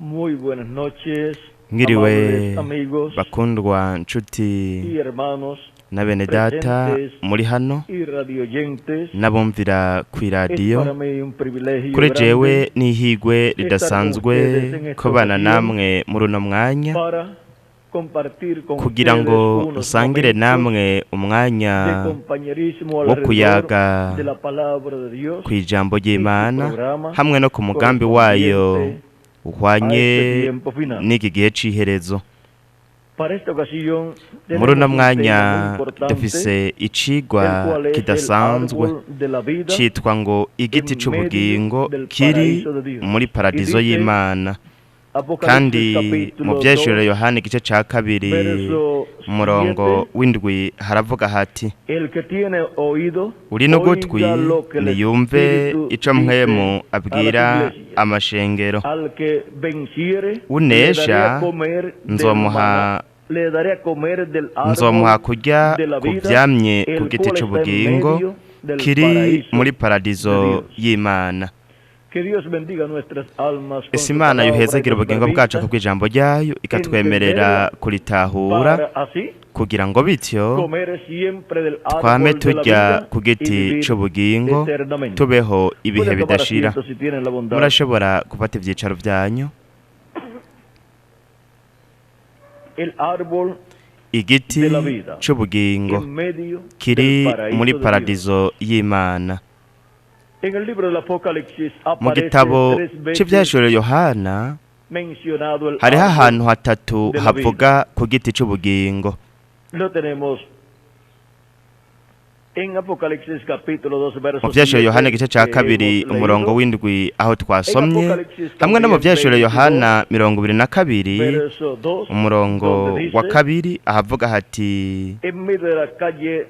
Muy buenas noches, Ngiriwe amables amigos bakundwa nshuti y hermanos na bene data presentes muri hano y radioyentes. n'abumvira Es kw'iradiyo. para mí un privilegio Kuri grande jewe n'ihigwe ridasanzwe kubana namwe muri uno mwanya para compartir con kugira ustedes ngo unos nsangire momentos namwe de umwanya compañerismo wo alrededor kuyaga de la palabra de Dios kw'ijambo ry'Imana programa hamwe no ku mugambi wayo correspondiente uhwanye a este tiempo final. n'iki gihe c'iherezo. Para esta ocasión Muri uno tenemos un mwanya tema muy importante, dufise el icigwa cual es el kidasanzwe árbol de la vida citwa ngo igiti en c'ubugingo medio del kiri paraíso de Dios. muri paradizo Y dice, y'Imana. Apocalipsis Kandi capítulo mu vyeshuro 2, Yohana igice ca kabiri verso umurongo 7, w'indwi haravuga hati, el que tiene oído, uri n'ugutwi oiga lo que el niyumve Espíritu ico mpwemu dice a abwira las iglesias. amashengero. Al que venciere, Unesha, le daré a comer del nzomuha maná, le daré a comer del nzomuha árbol kurya de la ku vida, vyamye ku el giti cual está en c'ubugingo medio del kiri paraíso muri de paradizo Dios. y'Imana. Que Dios bendiga nuestras almas con Ese su Imana palabra y yuhezagire nos ubugingo bwacu permita kubw'ijambo ryayo ikatwemerera kuritahura para así kugira ngo bityo comer siempre del twame árbol de la turya vida ku y giti vivir c'ubugingo eternamente. tubeho ibihe Pueden tomar bidashira. asiento si tienen la bondad. Murashobora gufata ivyicaro vyanyu. El árbol Igiti de la vida c'ubugingo en medio kiri del paraíso muri de Dios. paradizo y'Imana. En el libro del Apocalipsis Mu aparece gitabo 3 veces c'ivyashuro Yohana mencionado el hariho árbol ahantu hatatu de la havuga ku giti c'ubugingo. Lo tenemos en Apocalipsis capítulo 2 verso Mu vyashuro 7 Yohana igice ca que kabiri hemos umurongo leído. w'indwi aho twasomye, Apocalipsis hamwe no mu también vyashuro 22, Yohana 22 verso 2 umurongo donde dice, wa kabiri ahavuga hati, en medio de la calle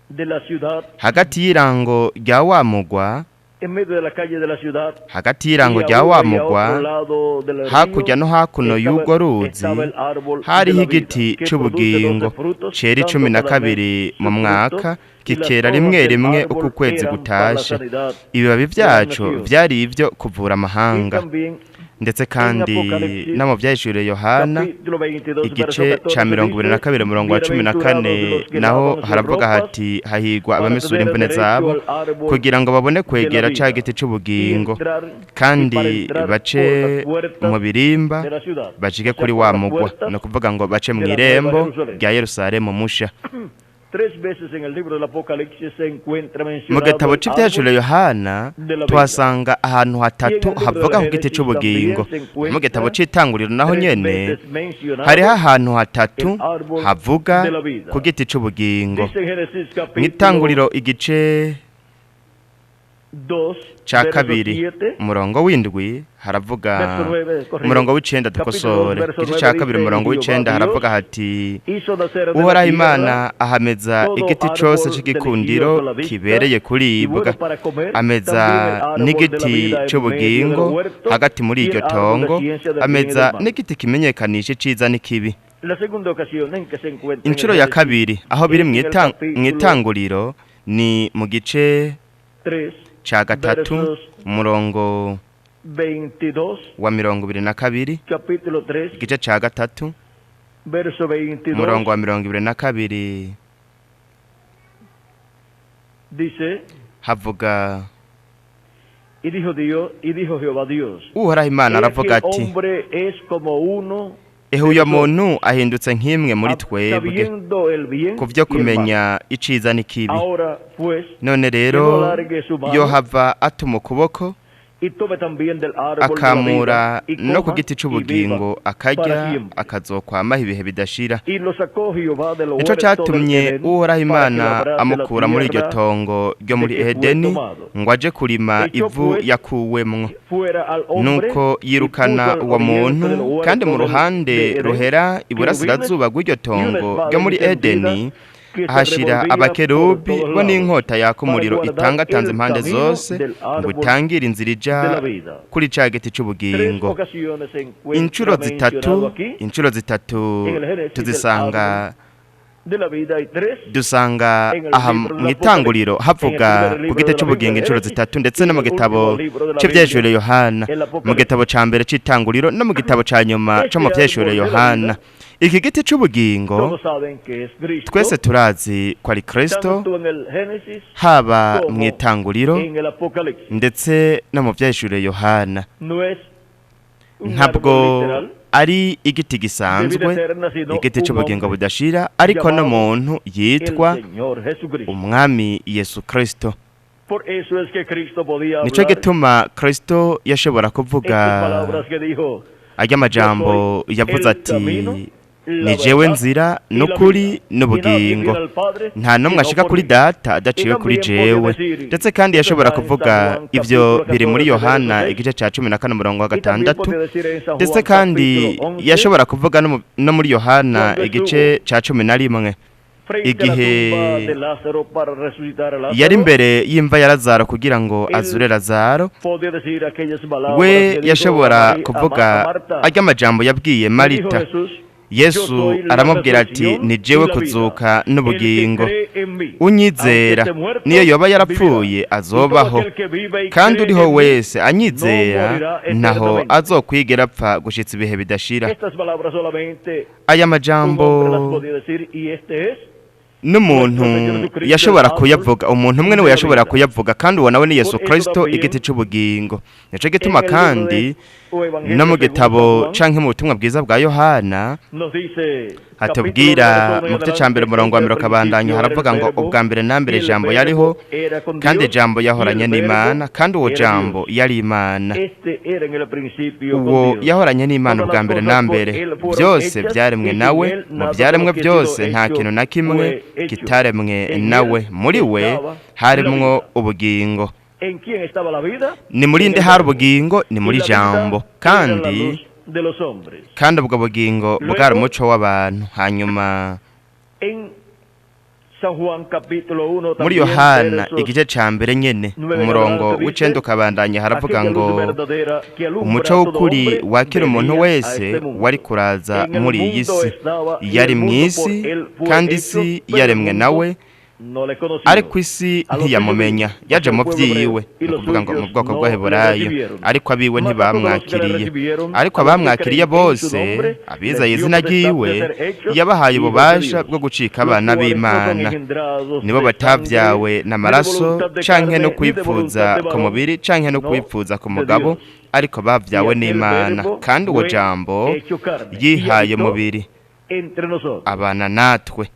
de la ciudad, hagati y'irango rya wa mugwa, en medio de la calle de la ciudad, hagati y'irango y rya a wa uno y a mugwa, otro lado del hakurya no hakuno río, y'urwo ruzi estaba el árbol de hariho la vida, igiti que c'ubugingo produce 12 frutos, cera dando 12 cada mes mu su mwaka, fruto, y las kikera hojas rimwe del rimwe árbol uko ukwezi eran para la gutashe. sanidad Ibibabi de las vyaco naciones. vyari ivyo kuvura Y amahanga. también Ndetse kandi Apocalipsis, no mu vyahishuriwe Yohana capítulo 22, igice verso ca 14 22 umurongo wa 14 naho haravuga hati, hahigwa abamesura imvune zabo kugira ngo babone kwegera ca giti c'ubugingo kandi bace mu birimba bashike kuri wa mugwa, no kuvuga ngo bace mw'irembo rya Yerusalemu musha. 3 veces en el libro del Apocalipsis se encuentra Mu mencionado gitabo el c'ivyahishuriwe árbol Yohana tuhasanga ahantu hatatu havuga ku giti c'ubugingo. Mu gitabo c'itanguriro naho 3 nyene veces mencionado hariho ahantu hatatu el árbol havuga de la vida. ku giti c'ubugingo. Dice en Génesis capítulo Mw'itanguriro igice 2 ca verso kabiri 7, umurongo w'indwi haravuga, verso 9, corrijo. umurongo w'icenda Capítulo dukosore, verso igice 9 ca kabiri dice, umurongo Jehová w'icenda Dios haravuga hati, hizo nacer de la uhoraho tierra Imana ahameza todo igiti árbol cose c'igikundiro delicioso a la vista kibereye y kuribwa, bueno para comer, ameza también el árbol de la n'igiti vida en c'ubugingo medio del huerto, hagati muri y el iryo árbol de tongo, ciencia del bien y ameza del mal. n'igiti kimenyekanisha iciza n'ikibi. La segunda ocasión en que se encuentra en Incuro el ya Génesis kabiri aho biri es en el capítulo mw'itanguriro ni mu gice 3, ca gatatu versos umurongo 22, wa 22, capítulo 3, igice ca gatatu verso 22, umurongo wa 22 dice, havuga, y dijo Jehová Dios, uhoraho Imana he aquí aravuga el ati, hombre es como uno ehe uyo muntu ahindutse nk'imwe muri twebwe sabiendo el bien ku vyo y el mal. kumenya iciza n'ikibi. Ahora pues, None que rero no largue su mano, yohava atuma ukuboko y tome también del árbol de la akamura vida, y no ku coma, giti y c'ubugingo viva para akarya siempre. akazokwamaho ibihe bidashira. Y lo sacó Jehová de lo Nico huerto del catumye Edén, uhoraho para que Imana labrase la amukura muri iryo tierra tongo ryo muri de que fue Edeni tomado. ngo aje kurima Echó ivu pues yakuwemwo, fuera al hombre, nuko y yirukana puso al uwo oriente del muntu huerto kandi mu del- ruhande de Edén, ruhera iburasirazuba bw'iryo tongo ryo muri Edeni ahashira abakerubi bo n'inkota yaka umuriro itangatanze impande zose ngo itangire inzira ija kuri ca giti c'ubugingo. Incuro zitatu tuzisanga dusanga aha mu itanguriro havuga ku giti cy'ubugingo inshuro zitatu ndetse no mu gitabo cy'ibyeshuri Yohana mu gitabo cya mbere cy'itanguriro no mu gitabo cya nyuma cyo mu byeshuri Yohana. Iki giti cy'ubugingo twese turazi ko ari Kristo, haba mu itanguriro ndetse no mu byeshuri Yohana. Ntabwo ari igiti gisanzwe, igiti cy'ubugingo budashira, ariko n'umuntu yitwa umwami Yesu Kristo. Nico gituma Kristo yashobora kuvuga ajya amajambo yavuze ati ni jewe nzira n'ukuri n'ubugingo, nta n'umwe ashika kuri data adaciwe kuri jewe. Ndetse kandi yashobora kuvuga ibyo biri muri Yohana igice cya 14:6, ndetse kandi yashobora kuvuga no muri Yohana igice cya 11 igihe yari imbere y'imva ya Lazaro kugira ngo azure Lazaro. We yashobora kuvuga ajya amajambo yabwiye Marita. Yesu aramubwira ati ni jewe kuzuka n'ubugingo, unyizera niyo yoba yarapfuye azobaho, kandi uriho wese anyizera ntaho azokwigera apfa gushitsa ibihe bidashira. Aya majambo n'umuntu yashobora kuyavuga, umuntu umwe niwe yashobora kuyavuga, kandi uwo nawe ni Yesu Kristo, igiti cy'ubugingo. Nico gituma kandi no mu gitabo canke mu butumwa bwiza bwa Yohana hatubwira mu gice cya mbere umurongo wa 1 haravuga ngo ubwa mbere na mbere jambo yariho, kandi jambo yahoranye n'Imana, kandi uwo jambo yari Imana. Uwo yahoranye n'Imana ubwa mbere na mbere, byose byaremwe nawe, mu byaremwe byose nta kintu na kimwe kitaremwe nawe. Muri we harimwo ubugingo. Ni muri nde hari ubugingo? Ni muri jambo, kandi ubwo bugingo bwari umuco w'abantu. Hanyuma muri Yohana igice cya mbere nyene umurongo w'icenda ukabandanya haravuga ngo umuco w'ukuri wakira umuntu wese wari kuraza muri iyi si, yari mu isi kandi isi yaremwe nawe, ariko isi ntiyamumenya. Yaje mu byiwe, ni kuvuga ngo mu bwoko bw'Abaheburayo, ariko abiwe ntibamwakiriye. Ariko abamwakiriye bose, abizeye izina ryiwe, yabahaye ububasha bwo gucika abana b'Imana. Nibo batavyawe n'amaraso canke no kwipfuza ku mubiri canke no kwipfuza ku mugabo, ariko bavyawe n'Imana. Kandi uwo jambo yihaye umubiri abana natwe.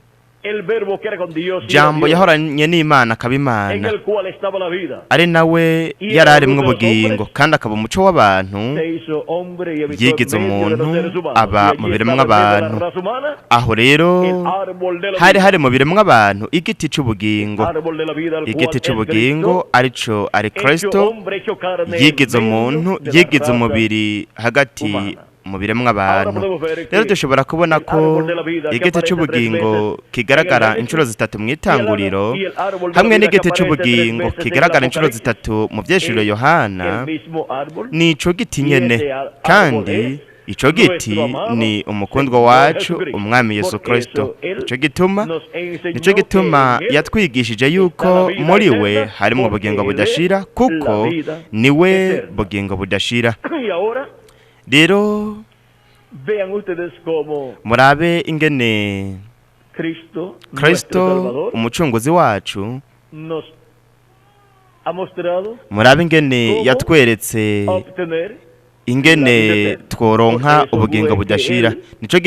Jambo yahoranye n'Imana akaba Imana, ari nawe yari arimwo ubugingo, kandi akaba umuco w'abantu. Yigize umuntu aba mu biremwa abantu. Aho rero hari mu biremwa abantu igiti cy'ubugingo. Igiti cy'ubugingo arico ari Kristo. Yigize umuntu, yigize umubiri hagati mu biremwa abantu. Rero dushobora kubona ko igiti cy'ubugingo kigaragara inshuro zitatu mu itanguriro, hamwe n'igiti cy'ubugingo kigaragara inshuro zitatu mu byeshuri Yohana. Ni ico giti nyene, kandi ico giti ni umukundwa wacu umwami Yesu Kristo. Nico gituma yatwigishije yuko muri we harimo ubugingo budashira, kuko ni we bugingo budashira. Rero murabe ingene Kristo umucunguzi wacu, murabe ingene yatweretse ingene tworonka ubugingo budashira. Nico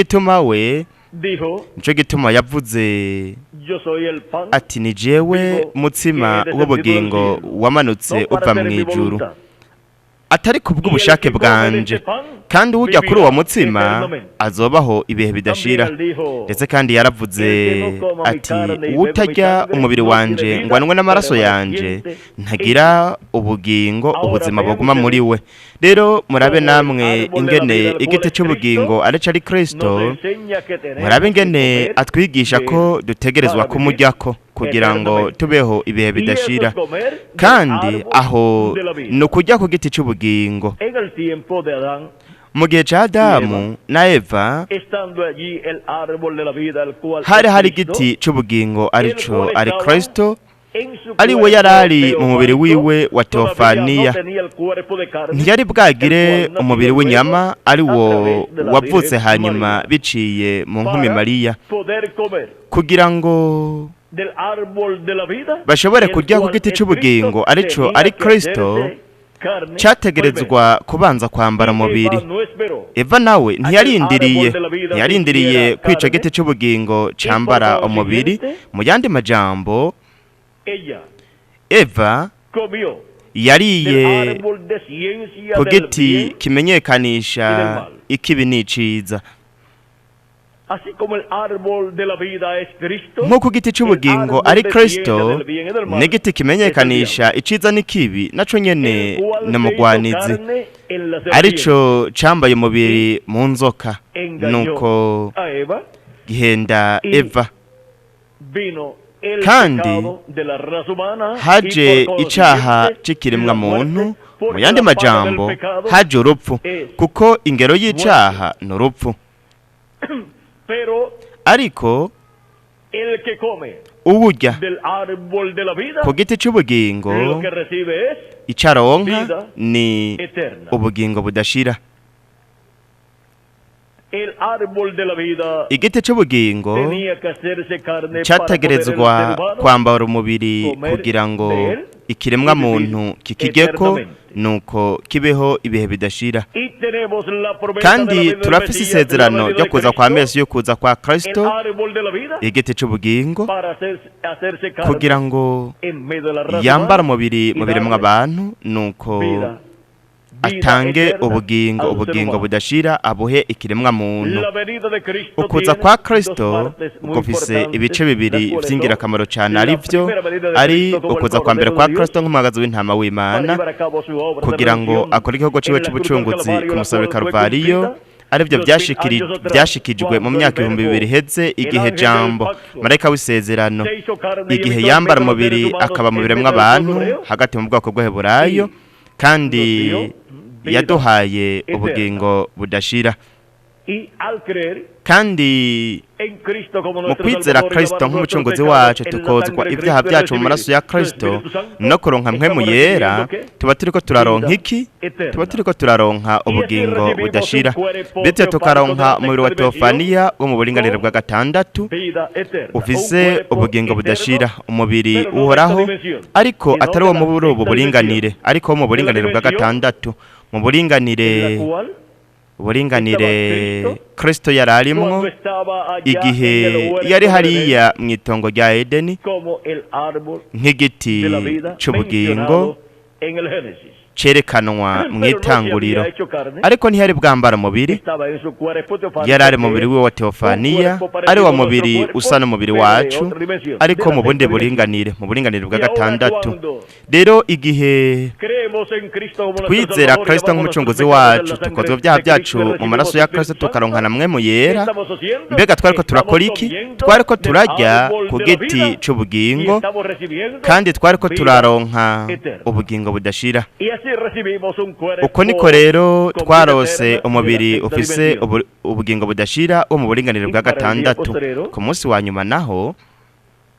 gituma yavuze ati ni jewe mutsima w'ubugingo wamanutse uva mu ijuru, atari kubw'ubushake bwanje, kandi ujya kuri uwo mutsima azobaho ibihe bidashira. Ndetse kandi yaravuze ati utarya umubiri wanje ngo anywe n'amaraso yanje ntagira ubugingo, ubuzima buguma muri we. Rero murabe namwe ingene igiti cy'ubugingo arico ari Kristo, murabe ingene atwigisha ko dutegerezwa kumujyako kugira ngo tubeho ibihe bidashira. Kandi aho no kujya ku giti cy'ubugingo mu gihe cya Adamu na Eva estando allí el árbol de la vida, el cual hari es hari Cristo, igiti cy'ubugingo arico el cual ari estaba Kristo en su ari we cuerpo yarari mu teofánico, mubiri wiwe wa todavía teofaniya no tenía el cuerpo de carne, ntiyari bwagire el cual umubiri nació w'inyama luego ari a wo través de la wavutse Virgen hanyuma María, biciye mu nkumi para Mariya poder comer kugira ngo del árbol de la vida, bashobore el kurya ku cual giti es cy'ubugingo Cristo, arico tenía ari que Kristo hacerse carne cyategerezwa kubanza kwambara por umubiri. Eva no esperó. Eva nawe ntiyarindiriye árbol de la vida ntiyarindiriye tuviera kwica carne, giti cy'ubugingo cyambara por umubiri. consiguiente, Mu yandi majambo, Ella Eva comió del yariye árbol de ciencia ku del giti bien, kimenyekanisha ikibi n'iciza. así como el árbol de la vida es Cristo, Nk'uko igiti cy'ubugingo el ari árbol de Kristo ciencia del bien y del mal n'igiti kimenyekanisha iciza n'ikibi naco nyene el cual ni se umugwanizi hizo carne en la arico cambaye umubiri mu nzoka engañó nuko a Eva, gihenda y Eva. vino el Kandi pecado de la raza humana, haje y por icaha consiguiente, c'ikiremwa la muntu muerte, mu porque yandi la paga del majambo pecado haje urupfu es kuko ingero y'icaha ni urupfu. pero Ariko el que come uburya del árbol de la vida, ku giti cy'ubugingo lo que recibe es icaronka vida ni eterna. ubugingo budashira. El árbol de la vida Igiti cy'ubugingo tenía que hacerse carne para cyategerezwa poder el ser humano kwambara umubiri comer kugira ngo de él ikiremwa y muntu vivir kikigeko eternamente. nuko kibeho ibihe bidashira. y tenemos la promesa de la Kandi venida del turafise Mesías, de la isezerano venida ryo de kuza kwa Cristo, Mesiya yo kuza kwa el Kristo, árbol de la vida igiti cy'ubugingo para hacerse carne kugira ngo en medio de la raza yambara humana umubiri y mu biremwa darle abantu nuko vida atange eterna ubugingo al ser ubugingo humano. budashira abuhe ikiremwa muntu. La venida de Cristo Ukuza tiene kwa dos Kristo partes muy gufise importantes, ibice bibiri las cuales vy'ingirakamaro son cyane la ari vyo primera venida de ari Cristo como el ukuza kwa mbere Cordero kwa de Dios, Kristo nk'umuhagazi w'intama para w'Imana llevar a cabo su obra de kugira ngo redención akore igikorwa ciwe en la cruz del c'ubucunguzi Calvario, ku la musaraba cual fue Karuvariyo, cumplida arivyo los 1000 años atrás, vyashikijwe mu cuando myaka el ibihumbi Verbo, bibiri iheze el igihe ángel del jambo pacto, marayika w'isezerano se hizo carne y igihe habitó en yambara medio de los umubiri seres humanos akaba mu en biremwa medio del abantu pueblo hebreo, hagati mu bwoko bw'Eheburayo kandi nos dio vida yaduhaye eterna. ubugingo budashira. y al creer kandi en Cristo como mu nuestro kwizera Salvador y Kristo lavar nuestros nk'umucunguzi pecados wacu en la tukozwa sangre de ibyaha Cristo y byacu mu recibir maraso ya su Kristo Espíritu Santo, no kuronka mpwemu estamos yera, recibiendo ¿qué? tuba turiko turaronka Vida iki? eterna. Tuba turiko turaronka Y así ubugingo recibimos budashira. un cuerpo Ndetse teofánico tukaronka de la umubiri wa sexta dimensión teofaniya wo mu buringanire bwa gatandatu vida eterna, ufise un cuerpo ubugingo budashira, eterno, umubiri pero no uhoraho de esta dimensión, ariko sino atari de wo la muri ubu sexta buringanire dimensión, ariko wo mu de la buringanire bwa dimensión gatandatu mu buringanire en la cual uburinganire Kristo yararimwo cuando estaba allá igihe en el huerto yari del hariya mu itongo rya Edeni Edén, como el árbol nk'igiti de la vida c'ubugingo mencionado en el Génesis. cerekanwa mu Pero no se itanguriro había hecho carne, ariko ntiyari bwambara umubiri, estaba en su cuerpo teofánico, yari ari que umubiri es we wa un teofaniya cuerpo parecido ari wa a nuestro mubiri cuerpo, usa n'umubiri pero de wacu otra dimensión, ariko de la mu bundi sexta buringanire mu buringanire bwa Y ahora gatandatu. cuando Rero igihe creemos en Cristo como nuestro twizera Salvador y Kristo lavamos nk'umucunguzi nuestros pecados en wacu la tukozwa sangre ibyaha de byacu Cristo, mu maraso ya Kristo recibimos el tukaronkana Espíritu mpwemu Santo. yera, Estamos haciendo, mbega twariko turakora estamos iki? comiendo Twariko del turarya árbol ku de la giti vida, y c'ubugingo estamos recibiendo kandi twariko vida turaronka eterna. ubugingo budashira. Y así recibimos un cuerpo Uko niko rero con vida twarose eterna umubiri de la sexta ufise dimensión. ubugingo budashira wo mu buringanire bwa Y para el día gatandatu. posterior, Ku munsi wa nyuma naho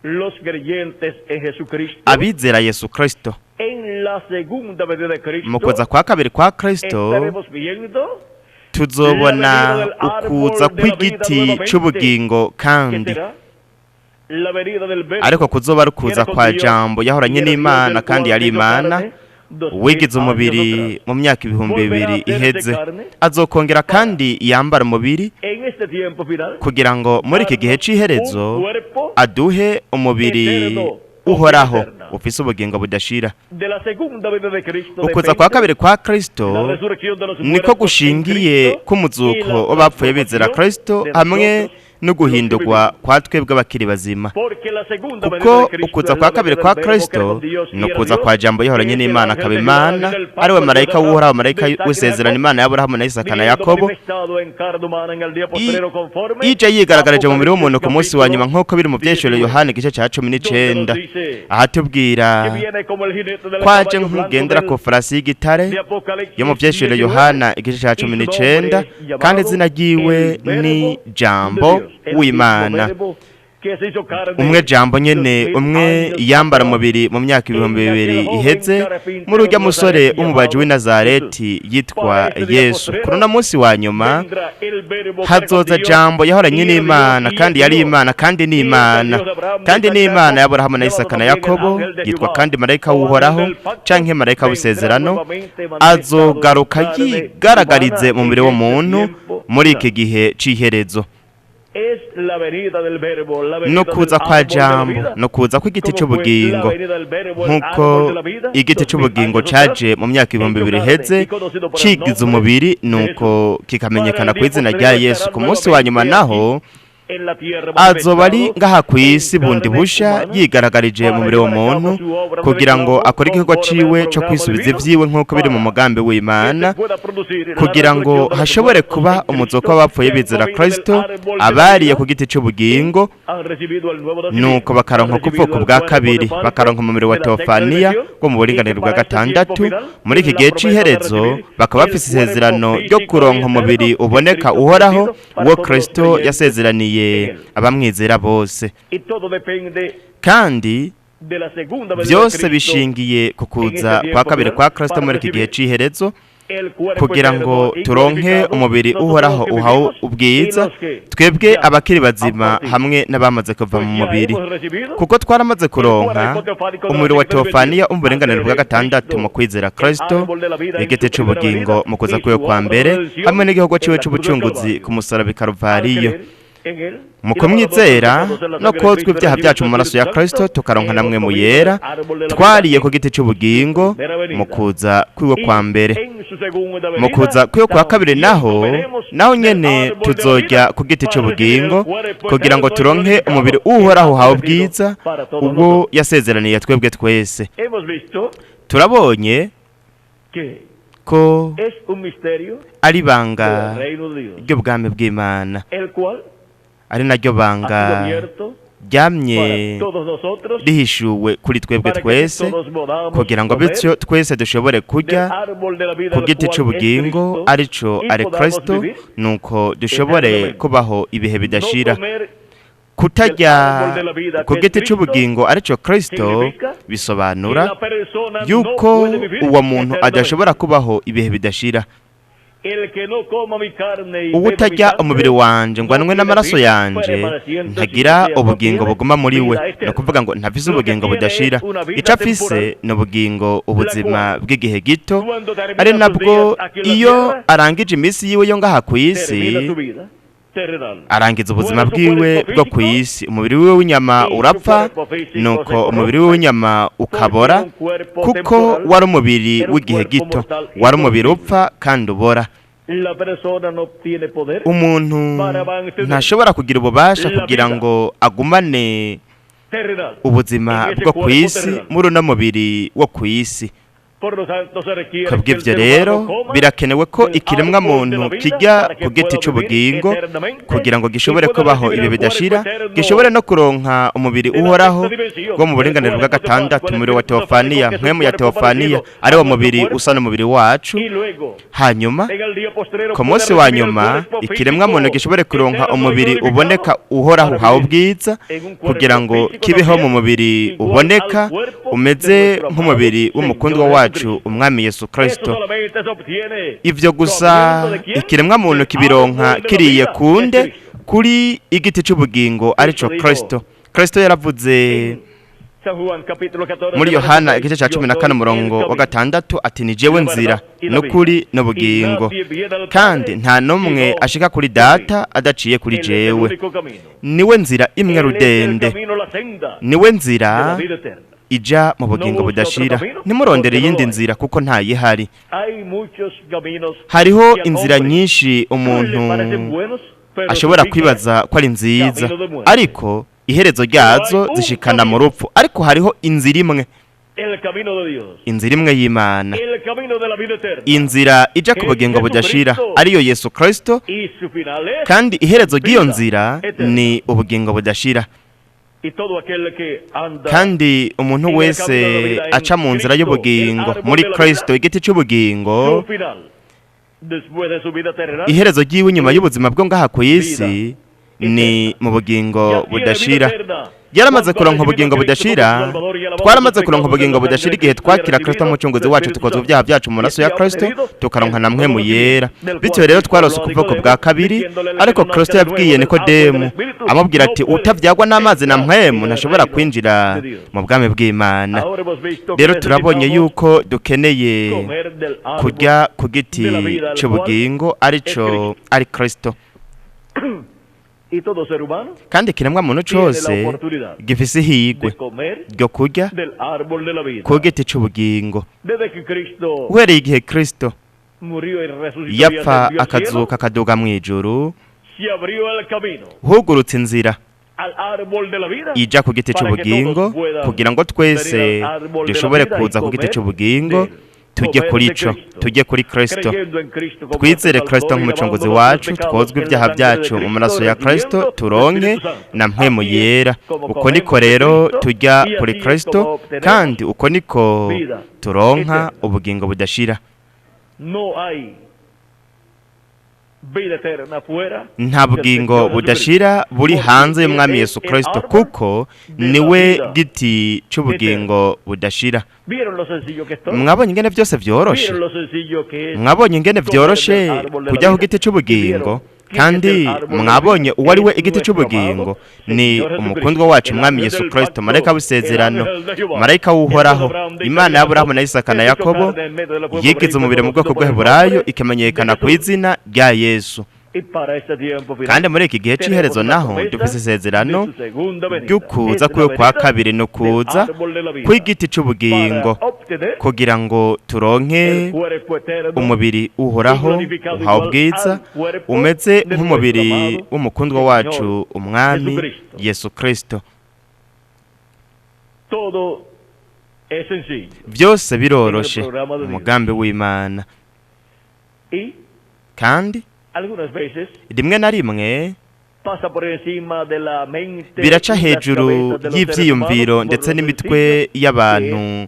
los creyentes en Jesucristo, abizera Yesu Kristo en la segunda venida de Cristo, mu kuza kwa kabiri kwa Kristo estaremos viendo tuzobona ukuza kw'igiti c'ubugingo que kandi será la venida del Verbo, ariko kuzoba ari ukuza kwa jambo yahoranye n'Imana kandi yari Imana wigize umubiri mu myaka ibihumbi bibiri iheze, azokongera kandi yambara umubiri en este tiempo final kugira ngo muri iki gihe c'iherezo un cuerpo aduhe umubiri uhoraho ufise ubugingo budashira. de la segunda venida de Cristo, Ukuza kwa kabiri kwa Kristo la resurrección de los niko muertos en gushingiye Cristo, y k'umuzuko la w'abapfuye bizera transformación Kristo de hamwe nosotros no guhindurwa kwa twebwe abakiri bazima, kuko ukuza kwa kabiri kwa Kristo no kuza kwa jambo yahoranye n'Imana akaba Imana, ari we marayika w'Uhoraho, marayika w'isezerano Imana ya Aburahamu na Isaka na Yakobo, ije yigaragaje mu mubiri w'umuntu ku munsi wa nyuma nk'uko biri mu byeshuro Yohana igice cya 19 ahatubwira kwaje nk'ugendera ku farasi y'igitare yo mu byeshuro Yohana igice cya 19, kandi izina ryiwe ni Jambo w'Imana, umwe Jambo nyene, umwe yambara umubiri mu myaka 2000 iheze muri urya musore w'umubaji w'i Nazareti yitwa Yesu. Kuri uno munsi wa nyuma hazoza Jambo yahoranye n'Imana, kandi yari Imana, kandi ni Imana, kandi ni Imana ya Aburahamu na Isaka na Yakobo, yitwa kandi marayika w'Uhoraho canke marayika w'isezerano, azogaruka yigaragarize mu mubiri w'umuntu muri iki gihe c'iherezo. No kuza kwa Jambo, no kuza kw'igiti c'ubugingo, nk'uko igiti c'ubugingo caje mu myaka 2000 iheze cigize umubiri, nuko kikamenyekana ku izina rya Yesu. Ku munsi wa nyuma naho azoba ari ngaha ku isi bundi busha yigaragarije mu mubiri w'umuntu kugira ngo akore igikorwa ciwe cyo kwisubiza ivyiwe nk'uko biri mu mugambi w'Imana, kugira ngo hashobore kuba umuzuko w'abapfuye bizera Kristo abariye ku giti c'ubugingo, nuko bakaronka kuvuka bwa kabiri, bakaronka umubiri wa Teofaniya wo mu buringanire bwa gatandatu. Muri iki gihe c'iherezo bakaba bafise isezerano ryo kuronka umubiri uboneka uhoraho uwo Kristo yasezeraniye abamwizera bose, kandi byose bishingiye ku kuza kwa kabiri kwa Kristo muri iki gihe c'iherezo, kugira ngo turonke umubiri uhoraho uhawe ubwiza twebwe abakiri bazima hamwe n'abamaze kuva mu mubiri, kuko twaramaze kuronka umubiri wa Teofaniya umuburenganire bwa gatandatu mu kwizera Kristo, igiti c'ubugingo mu kuza kwiwe kwa mbere, hamwe n'igikorwa ciwe c'ubucunguzi ku musaraba i Karuvariyo. Mu kumwizera no kozwa ibyaha byacu mu maraso ya Kristo tukaronka namwe mu yera, twariye ku giti c'ubugingo mu kuza kwiwe kwa mbere. Mu kuza kwiwe kwa kabiri naho nyene tuzojya ku giti c'ubugingo kugira ngo turonke umubiri uhoraho hawe ubwiza ubwo yasezeraniye twebwe twese. Turabonye ko ari banga ry'ubwami bw'Imana, ari naryo banga ryamye rihishuwe kuri twebwe twese, kugira ngo bityo twese dushobore kurya ku giti c'ubugingo arico ari Kristo, nuko dushobore kubaho ibihe bidashira. Kutarya ku giti c'ubugingo arico Kristo bisobanura yuko uwo muntu adashobora kubaho ibihe bidashira. Uwutarya umubiri wanje ngo anwe n'amaraso yanje ntagira ubugingo buguma muri we, no kuvuga ngo ntafise ubugingo budashira. Ico afise ni ubugingo, ubuzima bw'igihe gito, ari nabwo iyo arangije iminsi yiwe yo ngaha ku isi arangiza ubuzima bwiwe bwo ku isi. Umubiri wiwe w'inyama urapfa, nuko umubiri wiwe w'inyama ukabora, kuko wari umubiri w'igihe gito, wari umubiri upfa kandi ubora. Umuntu ntashobora kugira ububasha kugira ngo agumane ubuzima bwo ku isi muri uno mubiri wo ku isi. Kubw'ivyo rero birakenewe ko ikiremwa muntu kijya ku giti c'ubugingo kugira ngo gishobore kubaho ibi bidashira, gishobore no kuronka umubiri uhoraho wo mu buringanire bwa gatandatu, umubiri wa Teofaniya, mpwemu ya Teofaniya, ari wo mubiri usa n'umubiri wacu. Hanyuma ku munsi wa nyuma ikiremwa muntu gishobore kuronka umubiri uboneka uhoraho hawe ubwiza, kugira ngo kibeho mu mubiri uboneka umeze nk'umubiri w'umukundwa wacu umwami Yesu Kristo. Ivyo gusa ikiremwa muntu kibironka kiriye kunde kuri igiti c'ubugingo arico Kristo. Kristo yaravuze muri Yohana igice ca 14:6 ati ni jewe nzira n'ukuri n'ubugingo, kandi nta nomwe ashika kuri data adaciye kuri jewe. Niwe nzira imwe rudende, niwe nzira ija mu bugingo budashira. Ntimurondere iyindi nzira kuko ntayihari. Hariho inzira nyinshi umuntu ashobora kwibaza ko ari nziza, ariko iherezo ryazo zishikana mu rupfu. Ariko hariho inzira imwe, inzira imwe y'Imana, inzira ija ku bugingo budashira, ariyo Yesu Kristo, kandi iherezo ry'iyo nzira ni ubugingo budashira. Kandi umuntu wese aca mu nzira y'ubugingo muri Kristo, igiti cy'ubugingo, iherezo ry'iwe nyuma y'ubuzima bwo ngaha ku isi ni mu bugingo budashira. Yaramaze kuronka ubugingo budashira, twaramaze kuronka ubugingo budashira igihe twakira Kristo nk'umucunguzi wacu, tukozwa ibyaha byacu mu maraso ya Kristo, tukaronka na mpwemu yera. Bityo rero twarose ukuboko bwa kabiri. Ariko Kristo yabwiye Nikodemu amubwira ati, utavyagwa n'amazi na mpwemu ntashobora kwinjira mu bwami bw'Imana. Rero turabonye yuko dukeneye kurya ku giti cy'ubugingo, ari Kristo. Kandi ikiremwa muntu cyose gifise ihigwe ryo kurya ku giti cy'ubugingo. Uhereye igihe Kristo yapfa akazuka akaduga mu ijuru, hugurutse inzira ija ku giti cy'ubugingo, kugira ngo twese dushobore kuza ku giti cy'ubugingo, tujye kuri cyo, tujye kuri Kristo, twizere Kristo nk'umucunguzi wacu, twozwe ibyaha byacu mu maraso ya Kristo, turonke na mpwemu yera. Uko niko rero tujya kuri Kristo, kandi uko niko turonka ubugingo budashira. Nta bugingo budashira buri hanze y'Umwami Yesu Kristo, kuko niwe giti cy'ubugingo budashira. Mwabonye ingene byose byoroshe, mwabonye ingene byoroshe kujya ku giti cy'ubugingo, kandi mwabonye uwo ari we igiti cy'ubugingo ni umukundwa wacu Umwami Yesu Kristo, marayika w'isezerano, marayika w'uhoraho, Imana ya Aburahamu na Isaka na Yakobo, yigize umubiri mu bwoko bw'Eheburayo, ikamenyekana ku izina rya Yesu. Kandi muri iki gihe cy'iherezo naho dufise isezerano ry'ukuza kwiwe kwa kabiri, no kuza kw'igiti cy'ubugingo, kugira ngo turonke umubiri uhoraho uhawe ubwiza, umeze nk'umubiri w'umukundwa wacu Umwami Yesu Kristo. Byose biroroshe umugambi w'Imana, kandi rimwe na rimwe biraca hejuru y'ivyiyumviro ndetse n'imitwe y'abantu,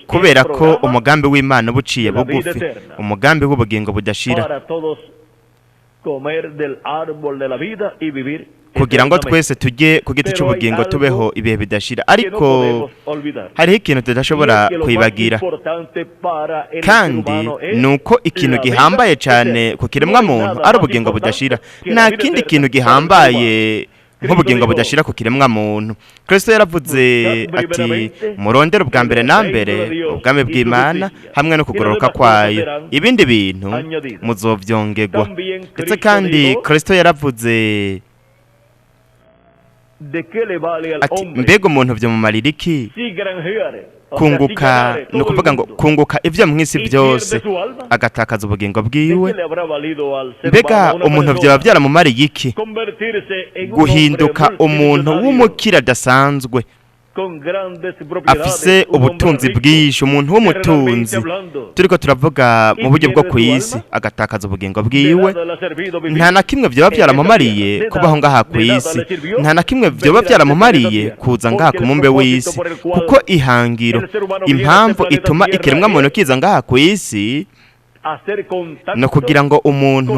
kubera ko umugambi w'Imana buciye bugufi, umugambi w'ubugingo budashira, kugira ngo twese tujye ku giti cy'ubugingo tubeho ibihe bidashira. Ariko hariho ikintu tudashobora kwibagira, kandi nuko ikintu gihambaye cyane ku kiremwa muntu ari ubugingo budashira. Nta kindi kintu gihambaye nk'ubugingo budashira ku kiremwa muntu. Kristo yaravuze ati, murondere ubwa mbere na mbere ubwami bw'Imana hamwe no kugororoka kwayo, ibindi bintu muzovyongegwa. Ndetse kandi Kristo yaravuze ati, mbega umuntu vyomumarira iki kunguka, ni ukuvuga ngo kunguka ibyo mw'isi byose agatakaza ubugingo bwiwe? Mbega umuntu vyoba vyaramumariye iki guhinduka umuntu w'umukire adasanzwe, afise ubutunzi bwinshi, umuntu w'umutunzi, turiko turavuga mu buryo bwo ku isi, agatakaza ubugingo bwiwe? Nta na kimwe vyoba vyaramumariye kubaho ngaha ku isi, nta na kimwe vyoba vyaramumariye kuza ngaha ku mumbe w'isi, kuko ihangiro, impamvu ituma ikiremwa muntu kiza ngaha ku isi no kugira ngo umuntu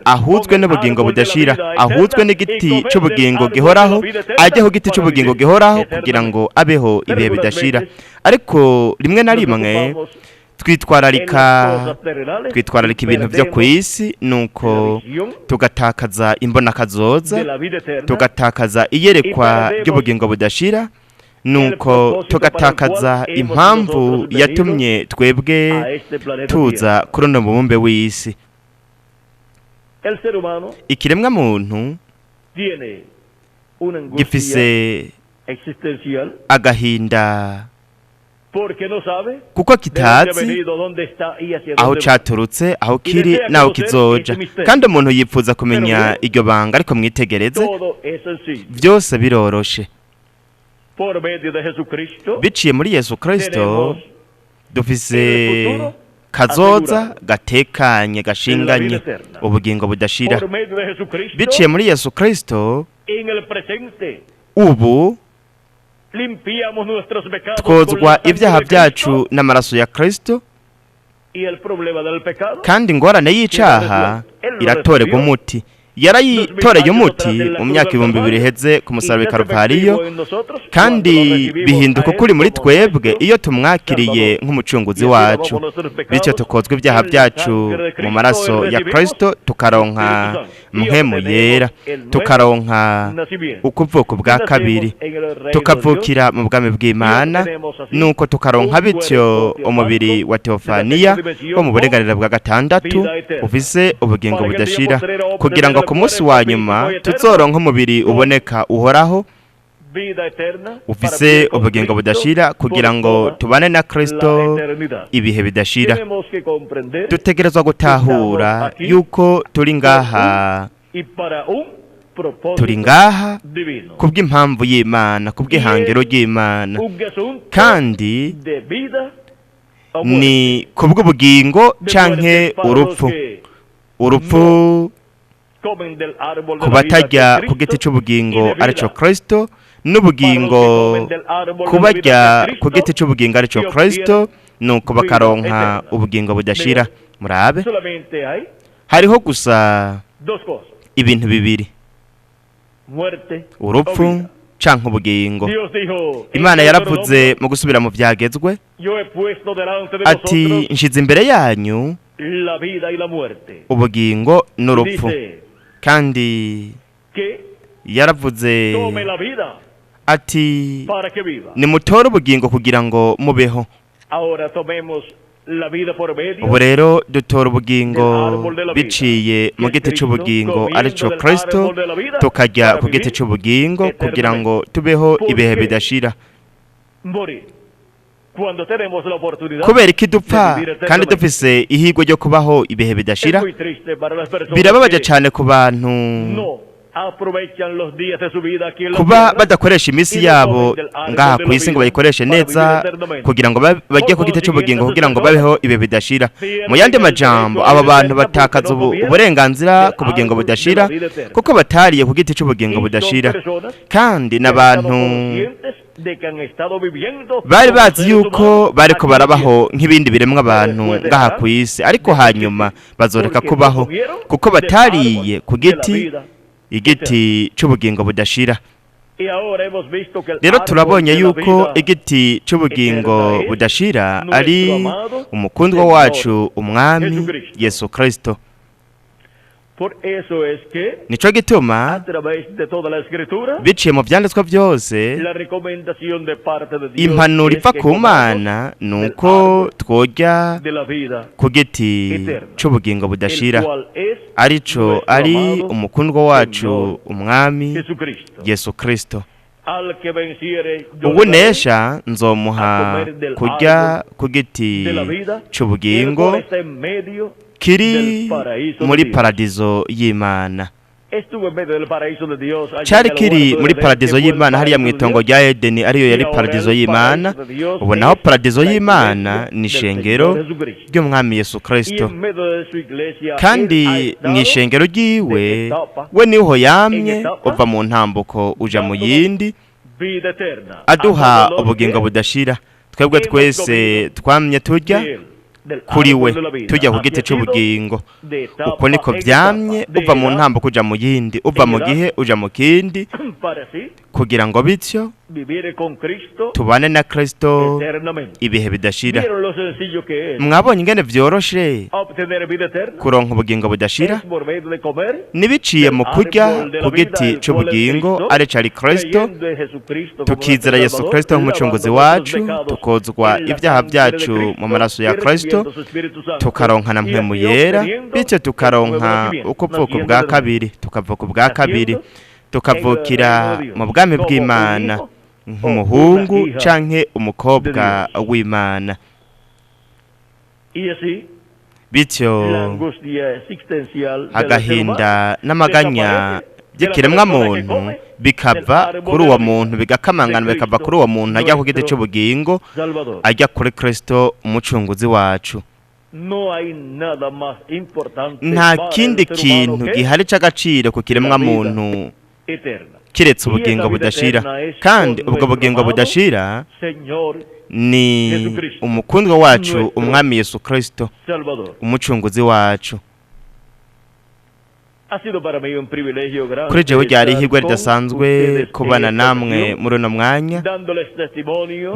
ahuzwe n'ubugingo budashira, ahuzwe n'igiti cy'ubugingo gihoraho, ajyeho igiti cy'ubugingo gihoraho, kugira ngo abeho ibihe bidashira. Ariko rimwe na rimwe twitwararika ibintu byo ku isi, nuko tugatakaza imbonakazoza, tugatakaza iyerekwa ry'ubugingo budashira, nuko tugatakaza impamvu yatumye twebwe tuza kuri uno mubumbe w'isi. Ikiremwa muntu gifise agahinda porque no sabe kuko de dónde ha kitazi venido, dónde está y hacia aho dónde va. caturutse aho kiri n'aho kizoja kandi umuntu yifuza kumenya iryo banga ariko mwitegereze Todo es sencillo. byose biroroshe Por medio de Jesucristo biciye muri Yesu Kristo tenemos dufise kazoza gatekanye gashinganye ubugingo budashira por medio de Jesucristo biciye muri Yesu Kristo en el presente ubu limpiamos nuestros pecados twozwa con la sangre ibyaha de byacu Cristo, n'amaraso ya Kristo y el problema del pecado kandi ingorane y'icaha iratorerwa umuti yarayitoreye umuti mu myaka 2000 iheze ku musaraba Karuvariyo kandi bihinduka ukuri muri twebwe iyo tumwakiriye nk'umucunguzi wacu bityo tukozwa ibyaha byacu mu maraso ya Kristo tukaronka mpemu yera tukaronka ukuvuka bwa kabiri tukavukira mu bwami bw'Imana nuko tukaronka bityo umubiri wa Teofaniya wo mu burenganire bwa gatandatu ufise ubugingo budashira kugira ngo ku munsi wa nyuma tuzoronka umubiri uboneka uhoraho ufise ubugingo budashira kugira ngo tubane na Kristo ibihe bidashira dutegerezwa gutahura yuko turi ngaha kubw'impamvu y'Imana kubw'ihangiro ry'Imana kandi ni kubw'ubugingo canke urupfu ku batajya ku giti cy'ubugingo aricyo Kristo n'ubugingo kubarya ku giti cy'ubugingo aricyo Kristo nuko bakaronka ubugingo budashira murabe hariho gusa ibintu bibiri urupfu canke ubugingo Imana yaravuze mu gusubira mu byagezwe ati nshize imbere yanyu ubugingo n'urupfu kandi yaravuze ati nimutore ubugingo kugira ngo mubeho ubu rero dutora ubugingo biciye mu giti cy'ubugingo aricyo Kristo tukajya ku giti cy'ubugingo kugira ngo tubeho ibihe bidashira kubera iki dupfa kandi dufise ihigwa ryo kubaho ibihe bidashira birababaje cyane ku bantu kuba badakoresha iminsi yabo ngaha ku isi ngo bayikoreshe neza kugira ngo bajye ku giti cy'ubugingo kugira ngo babeho ibihe bidashira mu yandi majambo aba bantu batakaza uburenganzira ku bugingo budashira kuko batariye ku giti cy'ubugingo budashira kandi n'abantu bari bazi yuko bariko barabaho nk'ibindi biremwa abantu ngaha ku isi ariko hanyuma bazoreka kubaho kuko batariye ku igiti cy'ubugingo budashira rero turabonye yuko igiti cy'ubugingo budashira ari umukundwa wacu umwami Yesu Kristo nico gituma biciye mu byanditswe byose impanuro iva ku Mana nuko twojya ku giti cy'ubugingo budashira arico ari umukundwa wacu umwami Yesu Kristo ubunesha nzomuha kujya ku giti cy'ubugingo kiri muri paradizo y'Imana cyari kiri muri paradizo y'Imana hariya mu itongo rya Edeni ariyo yari paradizo y'Imana ubu naho paradizo y'Imana ni ishengero ry'umwami Yesu Kristo kandi mu ishengero ryiwe we niho yamye uva mu ntambuko uja mu yindi aduha ubugingo budashira twebwe twese twamye turya kuri we tujya ku giti cy'ubugingo uko niko byamye uva mu ntambuko uja mu yindi uva mu gihe uja mu kindi kugira ngo bityo tubane na Kristo ibihe bidashira mwabonye ingene vyoroshe kuronka ubugingo budashira nibiciye mu kurya ku giti cy'ubugingo arico ari Kristo tukizera Yesu Kristo nk'umucunguzi wacu tukozwa ibyaha byacu mu maraso ya Kristo tukaronka na mpemu yera bityo tukaronka ukuvuka bwa kabiri tukavuka bwa kabiri tukavukira mu bwami bw'Imana nk'umuhungu canke umukobwa w'Imana. Bityo agahinda n'amaganya by'ikiremwa muntu bikava kuri uwo muntu, bigakamangana bikava kuri uwo muntu ajya ku giti cy'ubugingo, ajya kuri Kristo umucunguzi wacu. Nta kindi kintu gihari cy'agaciro ku kiremwa muntu kiretse ubugingo budashira, kandi ubwo bugingo budashira ni umukundwa wacu umwami Yesu Kristo umucunguzi wacu. Kuri jewe ryari ihirwe ridasanzwe kubana namwe muri uno mwanya,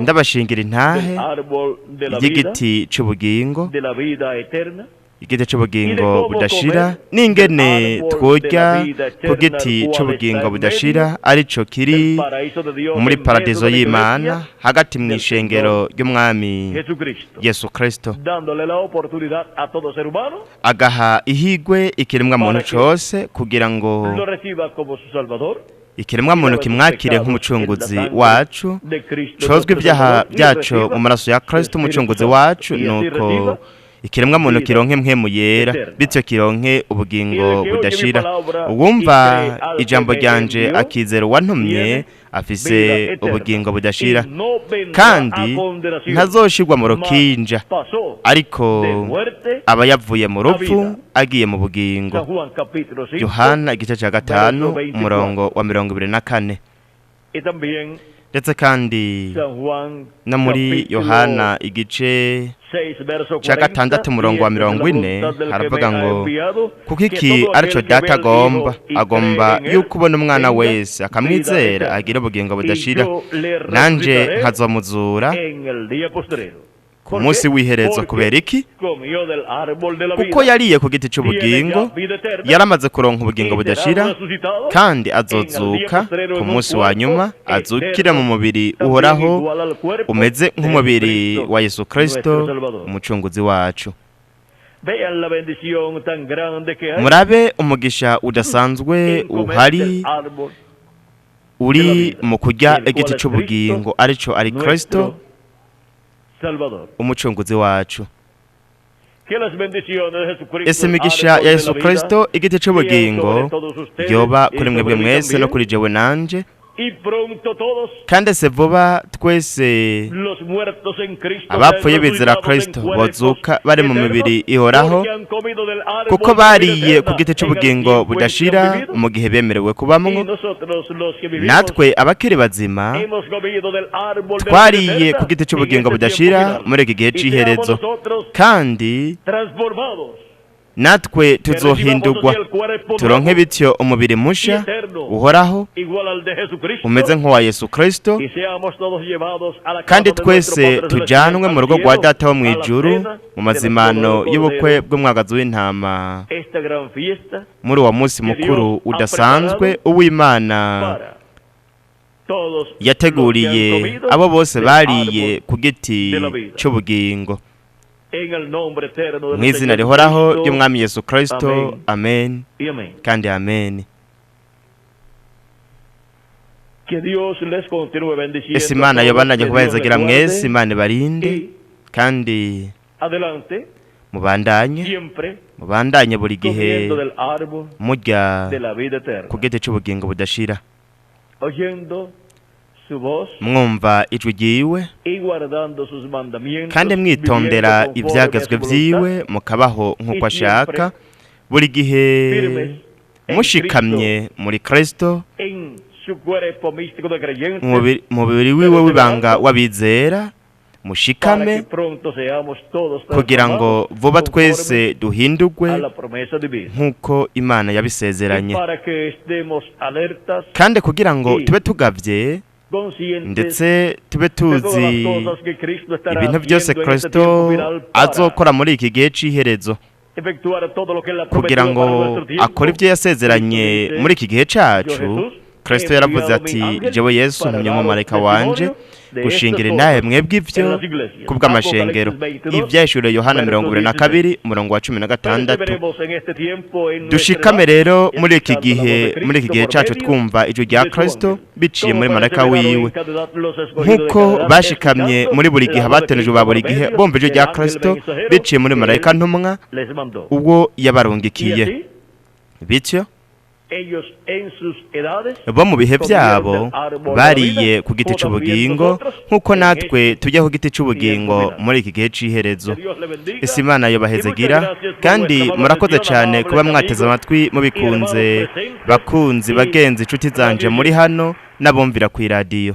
ndabashingira intahe y'igiti cy'ubugingo, igiti cy'ubugingo budashira, n'ingene tworya ku giti cy'ubugingo budashira, arico kiri muri paradizo y'Imana hagati mu ishengero ry'umwami Yesu Kristo, agaha ihigwe ikiremwa muntu cyose kugira ngo ikiremwa muntu kimwakire nk'umucunguzi wacu, cozwe ibyaha byacu mu maraso ya Kristo umucunguzi wacu, nuko ikiremwa muntu kironke mpwemu yera, bityo kironke ubugingo budashira. Uwumva ijambo ryanje akizera uwantumye afise ubugingo budashira, kandi ntazoshirwa mu rukinja, ariko aba yavuye mu rupfu agiye mu bugingo. Yohana igice cya 5 umurongo wa 24. Ndetse kandi no muri Yohana igice cya 6 umurongo wa 40 haravuga ngo, kuko iki arico data agomba yuko ubona umwana wese akamwizera agira ubugingo budashira, nanje nkazomuzura ku munsi w'iherezo. Kubera iki? Kuko yariye ku giti cy'ubugingo, yaramaze kuronka ubugingo budashira, kandi azozuka ku munsi wa nyuma, azukira mu mubiri uhoraho umeze nk'umubiri wa Yesu Kristo umucunguzi wacu. Murabe umugisha udasanzwe uhari uri mu kurya igiti cy'ubugingo, arico ari Kristo umucunguzi wacu. Ese imigisha ya Yesu Kristo igiti cy'ubugingo yoba kuri mwebwe mwese no kuri jewe nanje, kandi se vuba twese abapfuye bizera Kristo bozuka bari mu mibiri ihoraho, kuko bariye ku giti cy'ubugingo budashira mu gihe bemerewe kubamwo. Natwe abakiri bazima twariye ku giti cy'ubugingo budashira muri iki gihe cy'iherezo, kandi natwe tuzohindurwa turonke bityo umubiri musha uhoraho umeze nk'uwa Yesu Kristo, kandi twese tujanwe mu rugo rwa Data wo mu ijuru mu mazimano y'ubukwe bw'umwagazi w'intama, muri uwo munsi mukuru udasanzwe uw'Imana yateguriye abo bose bariye ku giti cy'ubugingo. Mu izina rihoraho ry'umwami Yesu Kristo, amen kandi amen. Ese Imana yobananye kubahezagira mwese, Imana ibarinde kandi mubandanye buri gihe murya ku giti cy'ubugingo budashira, mwumva ijwi ryiwe kandi mwitondera ibyagezwe byiwe, mukabaho nk'uko ashaka, buri gihe mushikamye muri Kristo, mubiri wiwe w'ibanga w'abizera, mushikame kugira ngo vuba twese duhindurwe nk'uko Imana yabisezeranye, kandi kugira ngo tube tugavye ndetse tube tuzi ibintu byose Kristo azokora muri iki gihe cy'iherezo, kugira ngo akore ibyo yasezeranye muri iki gihe cyacu, Kristo yaravuze ati jewe Yesu ntumye umumarayika wanje gushingira intahe mwebwe ivyo kubw'amashengero. Ivyahishuriwe Yohana 22:16. Dushikame rero muri iki gihe cacu twumva ijwi rya Kristo biciye muri marayika wiwe, nkuko bashikamye muri buri gihe abatenejwe ba buri gihe bomva ijwi rya Kristo biciye muri marayika ntumwa ubwo yabarungikiye. Bityo bo mu bihe byabo bariye ku giti cy'ubugingo nk'uko natwe tujya ku giti cy'ubugingo muri iki gihe cy'iherezo. Ese Imana yobahezegira, kandi murakoze cyane kuba mwateze amatwi mubikunze, bakunzi bagenzi inshuti zanje muri hano n'abumvira ku iradiyo.